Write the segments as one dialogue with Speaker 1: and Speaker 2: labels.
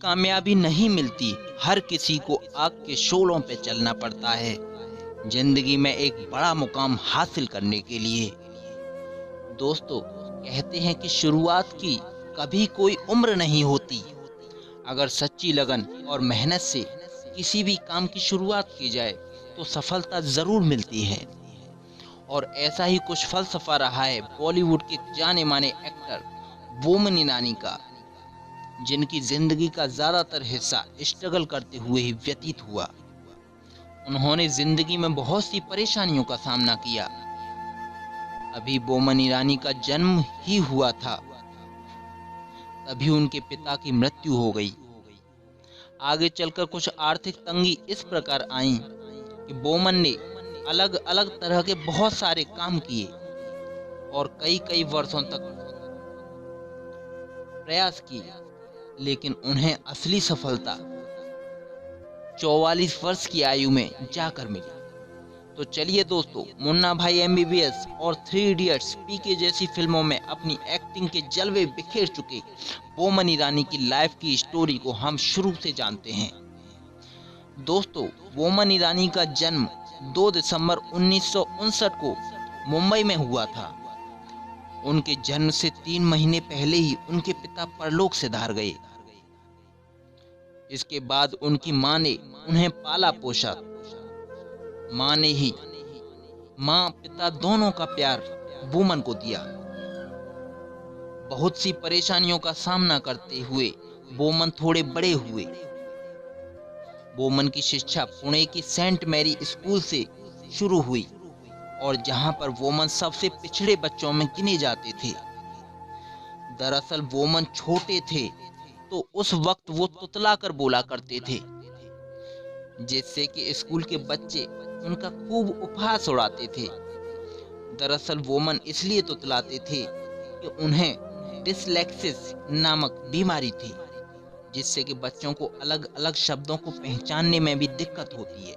Speaker 1: कामयाबी नहीं मिलती, हर किसी को आग के शोलों पे चलना पड़ता है जिंदगी में एक बड़ा मुकाम हासिल करने के लिए। दोस्तों, कहते हैं कि शुरुआत की कभी कोई उम्र नहीं होती। अगर सच्ची लगन और मेहनत से किसी भी काम की शुरुआत की जाए तो सफलता जरूर मिलती है। और ऐसा ही कुछ फलसफा रहा है बॉलीवुड के जाने माने एक्टर बोमन ईरानी का, जिनकी जिंदगी का ज्यादातर हिस्सा स्ट्रगल करते हुए ही व्यतीत हुआ। उन्होंने जिंदगी में बहुत सी परेशानियों का सामना किया। अभी बोमन ईरानी का जन्म ही हुआ था, तभी उनके पिता की मृत्यु हो गई। आगे चलकर कुछ आर्थिक तंगी इस प्रकार आई कि बोमन ने अलग अलग तरह के बहुत सारे काम किए और कई कई वर्षों तक प्रयास किए, लेकिन उन्हें असली सफलता 44 वर्ष की आयु में जाकर मिली। तो चलिए दोस्तों, मुन्ना भाई एमबीबीएस और 3 इडियट्स, पीके जैसी फिल्मों में अपनी एक्टिंग के जलवे बिखेर चुके बोमन ईरानी की लाइफ की स्टोरी को हम शुरू से जानते हैं। दोस्तों, बोमन ईरानी का जन्म 2 दिसंबर 1959 को मुंबई में हुआ था। उनके जन्म से 3 महीने पहले ही उनके पिता परलोक से धार गए। इसके बाद उनकी मां ने उन्हें पाला पोसा। मां ने ही मां पिता दोनों का प्यार बोमन को दिया। बहुत सी परेशानियों का सामना करते हुए बोमन थोड़े बड़े हुए। बोमन की शिक्षा पुणे की सेंट मैरी स्कूल से शुरू हुई और जहां पर बोमन सबसे पिछड़े बच्चों में गिने जाते थे। दरअसल बोमन छोटे थे तो उस वक्त वो तुतला कर बोला करते थे, जिससे कि स्कूल के बच्चे उनका खूब उपहास उड़ाते थे। दरअसल बोमन इसलिए तुतलाते थे कि उन्हें डिसलेक्सिस नामक बीमारी थी, जिससे कि बच्चों को अलग अलग शब्दों को पहचानने में भी दिक्कत होती है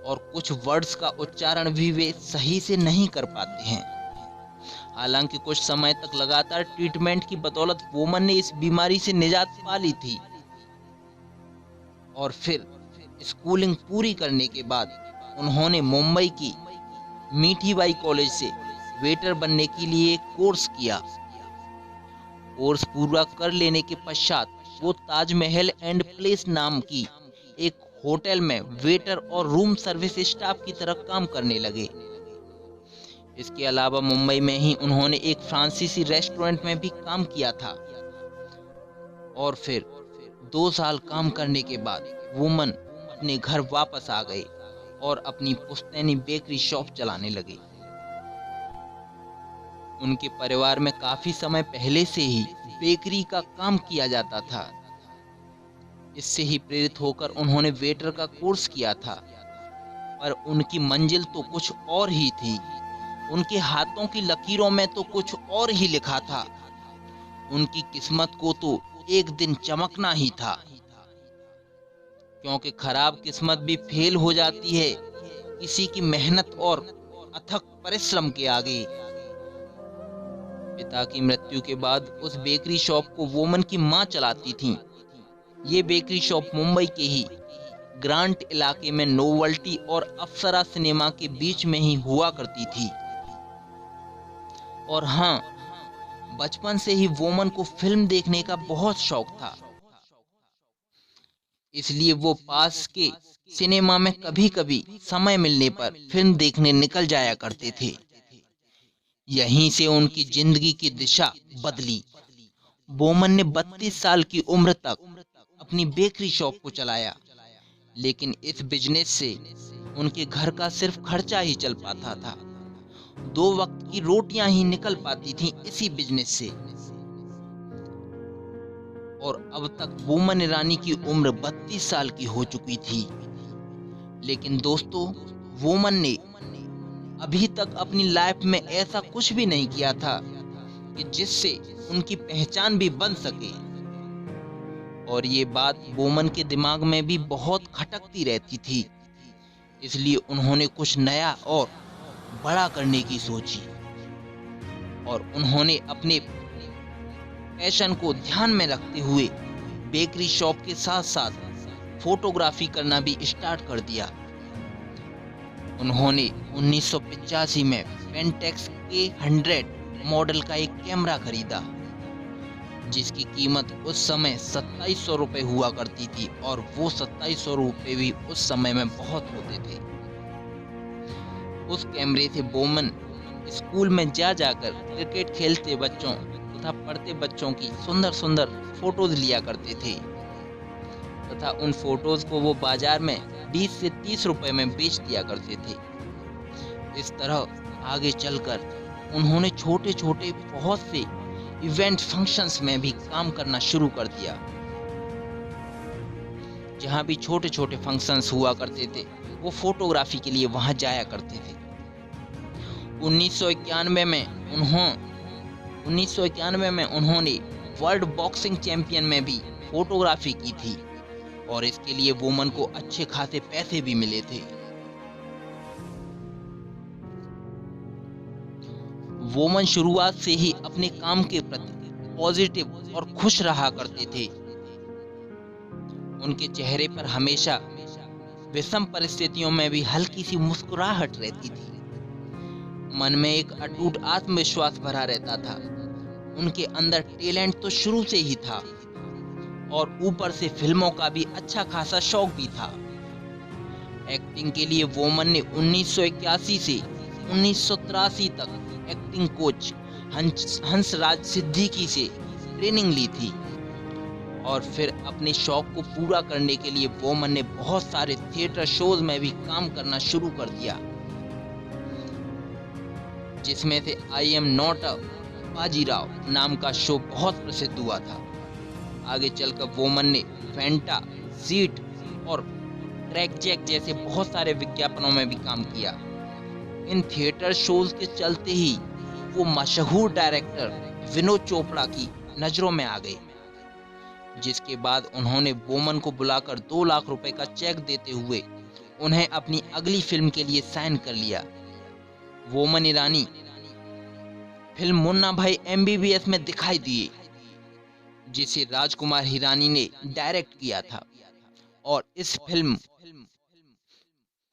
Speaker 1: और कुछ वर्ड्स का उच्चारण भी वे सही से नहीं कर पाते हैं। हालांकि कुछ समय तक लगातार ट्रीटमेंट की बदौलत बोमन ने इस बीमारी से निजात पा ली थी और फिर स्कूलिंग पूरी करने के बाद उन्होंने मुंबई की मीठीबाई कॉलेज से वेटर बनने के लिए एक कोर्स किया। कोर्स पूरा कर लेने के पश्चात वो ताजमहल एंड प्लेस नाम की एक होटल में वेटर और रूम सर्विस स्टाफ की तरह काम करने लगे। इसके अलावा मुंबई में ही उन्होंने एक फ्रांसीसी रेस्टोरेंट में भी काम किया था और फिर 2 साल काम करने के बाद वुमन अपने घर वापस आ गए और अपनी पुश्तैनी बेकरी शॉप चलाने लगे। उनके परिवार में काफी समय पहले से ही बेकरी का काम किया जाता था। इससे ही प्रेरित होकर उन्होंने वेटर का कोर्स किया था, पर उनकी मंजिल तो कुछ और ही थी। उनके हाथों की लकीरों में तो कुछ और ही लिखा था। उनकी किस्मत को तो एक दिन चमकना ही था, क्योंकि खराब किस्मत भी फेल हो जाती है किसी की मेहनत और अथक परिश्रम के आगे। पिता की मृत्यु के बाद उस बेकरी शॉप को वोमन की मां चलाती थीं। ये बेकरी शॉप मुंबई के ही ग्रांट इलाके में नोवल्टी और अप्सरा सिनेमा के बीच में ही हुआ करती थी। और हाँ, बचपन से ही वोमन को फिल्म देखने का बहुत शौक था, इसलिए वो पास के सिनेमा में कभी कभी समय मिलने पर फिल्म देखने निकल जाया करते थे। यहीं से उनकी जिंदगी की दिशा बदली। बोमन ने 32 साल की उम्र तक अपनी बेकरी शॉप को चलाया, लेकिन इस बिजनेस से उनके घर का सिर्फ खर्चा ही चल पाता था। 2 वक्त की रोटियां ही निकल पाती थीं इसी बिजनेस से। और अब तक बोमन ईरानी की उम्र 32 साल की हो चुकी थी। लेकिन दोस्तों, वोमन ने अभी तक अपनी लाइफ में ऐसा कुछ भी नहीं किया था कि जिससे उनकी पहचान भी बन सके। और ये बात वोमन के दिमाग में भी बहुत खटकती रहती थी, इसलिए उन्होंने कुछ नया और बड़ा करने की सोची और उन्होंने अपने पैशन को ध्यान में रखते हुए बेकरी शॉप के साथ साथ फोटोग्राफी करना भी स्टार्ट कर दिया। उन्होंने 1985 में पेंटेक्स K100 मॉडल का एक कैमरा खरीदा, जिसकी कीमत उस समय 2700 रुपये हुआ करती थी, और वो 2700 रुपये भी उस समय में बहुत होते थे। उस कैमरे से बोमन स्कूल में जाकर क्रिकेट खेलते बच्चों तथा पढ़ते बच्चों की सुंदर सुंदर फोटोज लिया करते थे, तथा उन फोटोज को वो बाजार में 20 से 30 रुपए में बेच दिया करते थे। इस तरह आगे चलकर उन्होंने छोटे छोटे बहुत से इवेंट फंक्शंस में भी काम करना शुरू कर दिया। जहां भी छोटे छोटे फंक्शंस हुआ करते थे, वो फोटोग्राफी के लिए वहां जाया करते थे। 1991 में उन्होंने वर्ल्ड बॉक्सिंग चैंपियन में भी फोटोग्राफी की थी, और इसके लिए वोमन को अच्छे खासे पैसे भी मिले थे। वोमन शुरुआत से ही अपने काम के प्रति पॉजिटिव और खुश रहा करते थे। उनके चेहरे पर हमेशा विषम परिस्थितियों में भी हल्की सी मुस्कुराहट रहती थी। मन में एक अटूट आत्मविश्वास भरा रहता था। उनके अंदर टैलेंट तो शुरू से ही था, और ऊपर से फिल्मों का भी अच्छा खासा शौक भी था। एक्टिंग के लिए वोमन ने 1981 से 1983 तक एक्टिंग कोच हंसराज सिद्दीकी से ट्रेनिंग ली थी, और फिर अपने शौक को पूरा करने के लिए वोमन ने बहुत सारे थिएटर शोज में भी काम करना शुरू कर दिया, जिसमें से I am not a Bajirao नाम का शो बहुत प्रसिद्ध हुआ था। आगे चलकर वोमन ने फैंटा, सीट और ट्रैक जैक जैसे बहुत सारे विज्ञापनों में भी काम किया। इन थिएटर शोज के चलते ही वो मशहूर डायरेक्टर विनोद चोपड़ा की नजरों में आ गए, जिसके बाद उन्होंने वोमन को बुलाकर 2 लाख रुपए का चेक देते हुए उन्हें अपनी अगली फिल्म के लिए साइन कर लिया। वोमन ईरानी फिल्म मुन्ना भाई MBBS में दिखाई दिए, जिसे राजकुमार हिरानी ने डायरेक्ट किया था, और इस फिल्म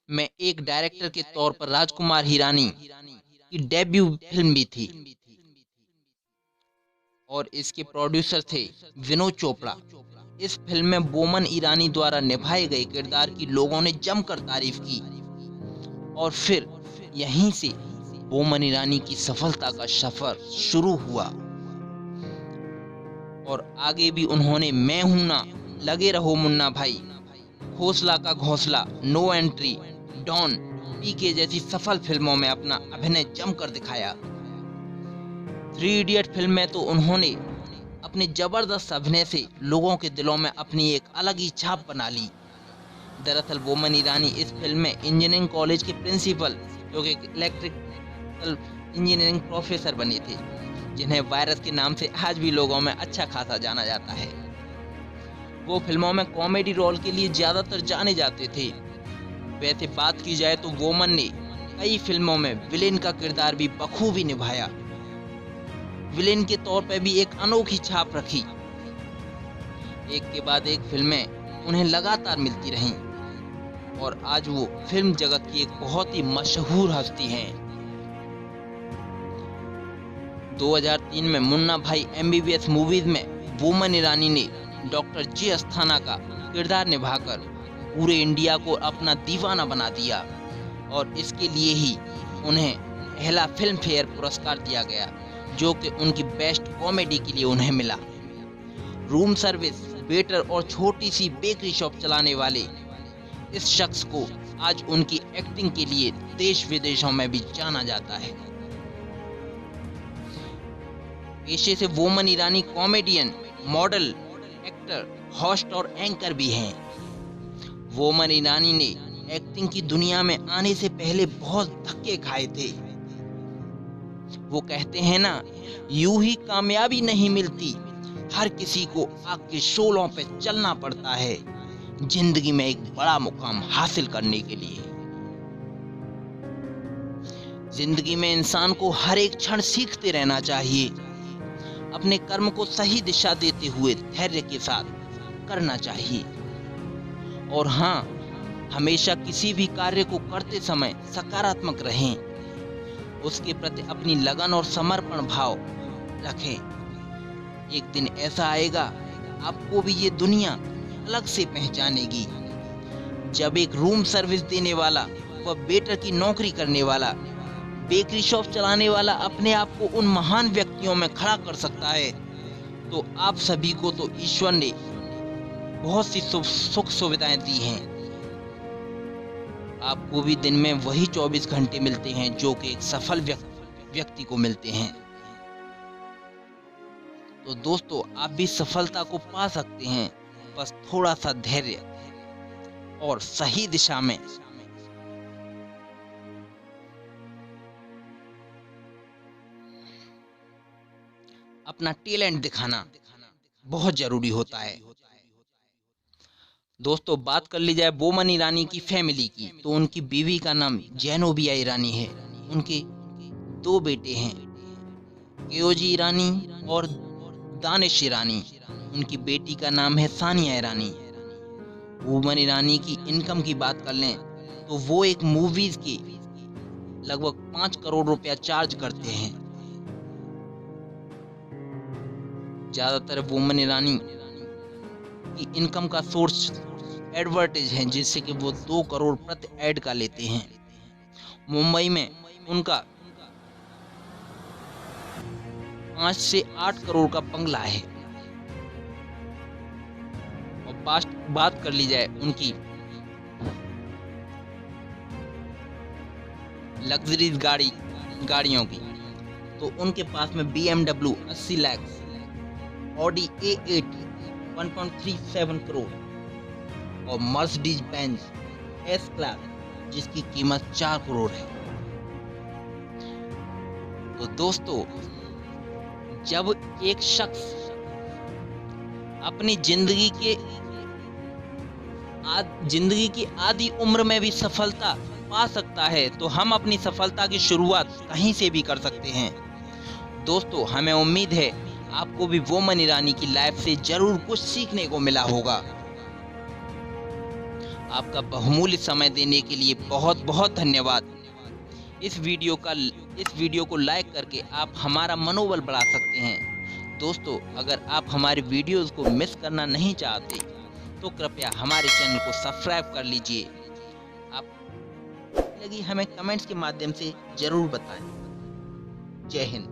Speaker 1: में एक डायरेक्टर के तौर पर राजकुमार हिरानी की डेब्यू फिल्म भी थी, और इसके प्रोड्यूसर थे विनोद चोपड़ा। इस फिल्म में बोमन ईरानी द्वारा निभाए गए किरदार की लोगों ने जमकर तारीफ की, और फिर यहीं से बोमन ईरानी की सफलता का सफर शुरू हुआ, और आगे भी उन्होंने मैं हूं ना, लगे रहो मुन्ना भाई, हौसला का घोंसला, नो एंट्री, डॉन, PK जैसी सफल फिल्मों में अपना अभिनय जमकर दिखाया। 3 इडियट फिल्म में तो उन्होंने अपने जबरदस्त अभिनय से लोगों के दिलों में अपनी एक अलग ही छाप बना ली। दरअसल वोमन ईरानी इस फिल्म में इंजीनियरिंग कॉलेज के प्रिंसिपल, जो कि इलेक्ट्रिकल इंजीनियरिंग प्रोफेसर बने थे, जिन्हें वायरस के नाम से आज भी लोगों में अच्छा खासा जाना जाता है। वो फिल्मों में कॉमेडी रोल के लिए ज्यादातर जाने जाते थे। वैसे बात की जाए तो वोमन ने कई फिल्मों में विलेन का किरदार भी बखूबी निभाया। विलेन के तौर पर भी एक अनोखी छाप रखी। एक के बाद एक फिल्में उन्हें लगातार मिलती रहीं, और आज वो फिल्म जगत की एक बहुत ही मशहूर हस्ती हैं। 2003 में मुन्ना भाई MBBS मूवीज में वोमन ईरानी ने डॉक्टर J अस्थाना का किरदार निभाकर पूरे इंडिया को अपना दीवाना बना दिया, और इसके लिए ही उन्हें पहला फिल्म फेयर पुरस्कार दिया गया, जो कि उनकी बेस्ट कॉमेडी के लिए उन्हें मिला। रूम सर्विस, वेटर और छोटी सी बेकरी शॉप चलाने वाले इस शख्स को आज उनकी एक्टिंग के लिए देश विदेशों में भी जाना जाता है। पेशे से वोमन ईरानी कॉमेडियन, मॉडल, एक्टर, होस्ट और एंकर भी हैं। वोमन ईरानी ने एक्टिंग की दुनिया में आने से पहले बहुत धक्के खाए थे। वो कहते हैं ना, यूं ही कामयाबी नहीं मिलती, हर किसी को आग के शोलों पे चलना पड़ता है जिंदगी में एक बड़ा मुकाम हासिल करने के लिए। जिंदगी में इंसान को हर एक क्षण सीखते रहना चाहिए, अपने कर्म को सही दिशा देते हुए धैर्य के साथ करना चाहिए। और हाँ, हमेशा किसी भी कार्य को करते समय सकारात्मक रहें, उसके प्रति अपनी लगन और समर्पण भाव रखें। एक दिन ऐसा आएगा, आपको भी ये दुनिया अलग से पहचानेगी, जब एक रूम सर्विस देने वाला व वेटर की नौकरी करने वाला, बेकरी शॉप चलाने वाला अपने आप को उन महान व्यक्तियों में खड़ा कर सकता है, तो आप सभी को तो ईश्वर ने बहुत सी सुख सुविधाएं दी हैं। आपको भी दिन में वही 24 घंटे मिलते हैं जो कि एक सफल व्यक्ति को मिलते हैं। तो दोस्तों, आप भी सफलता को पा सकते हैं, बस थोड़ा सा धैर्य और सही दिशा में अपना टैलेंट दिखाना बहुत जरूरी होता है। दोस्तों, बात कर ली जाए बोमन ईरानी की फैमिली की, तो उनकी बीवी का नाम ज़ैनोबिया ईरानी है। उनके 2 बेटे हैं, केओजी ईरानी और दानिश ईरानी। उनकी बेटी का नाम है सानिया ईरानी। बोमन ईरानी की इनकम की बात कर लें तो वो एक मूवीज की लगभग 5 करोड़ रुपया चार्ज करते हैं। ज्यादातर वुमन ईरानी की इनकम का सोर्स एडवर्टाइज है, जिससे कि वो 2 करोड़ प्रति ऐड का लेते हैं। मुंबई में उनका 5 से 8 करोड़ का बंगला है। और बात कर ली जाए उनकी लग्जरीज गाड़ियों की, तो उनके पास में BMW 80 lakh, Audi A8 1.37 crore और मर्सिडीज बेंज S क्लास जिसकी कीमत 4 करोड़ है। तो दोस्तों, जब एक शख्स अपनी जिंदगी की आधी उम्र में भी सफलता पा सकता है, तो हम अपनी सफलता की शुरुआत कहीं से भी कर सकते हैं। दोस्तों, हमें उम्मीद है आपको भी वुमन ईरानी की लाइफ से जरूर कुछ सीखने को मिला होगा। आपका बहुमूल्य समय देने के लिए बहुत बहुत धन्यवाद। इस वीडियो को लाइक करके आप हमारा मनोबल बढ़ा सकते हैं। दोस्तों, अगर आप हमारे वीडियोस को मिस करना नहीं चाहते तो कृपया हमारे चैनल को सब्सक्राइब कर लीजिए। आप लगी हमें कमेंट्स के माध्यम से जरूर बताएं। जय हिंद।